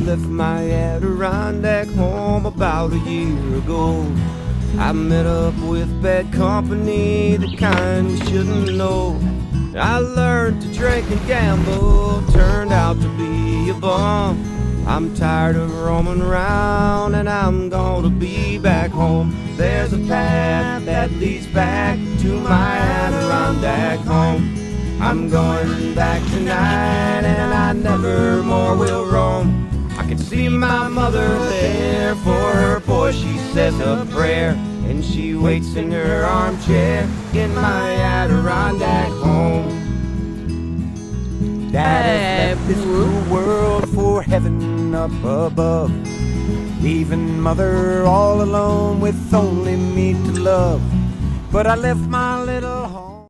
left my Adirondack home about a year ago. I met up with bad company, the kind you shouldn't know. I learned to drink and gamble, turned out to be a bum. I'm tired of roaming around and I'm gonna be back home. There's a path that leads back to my Adirondack home. I'm going back tonight and I never more will roam. I can see my mother there, for her boy she says a prayer, and she waits in her armchair in my Adirondack home. Dad has left this cruel world for heaven up above, leaving mother all alone with only me to love. But I left my little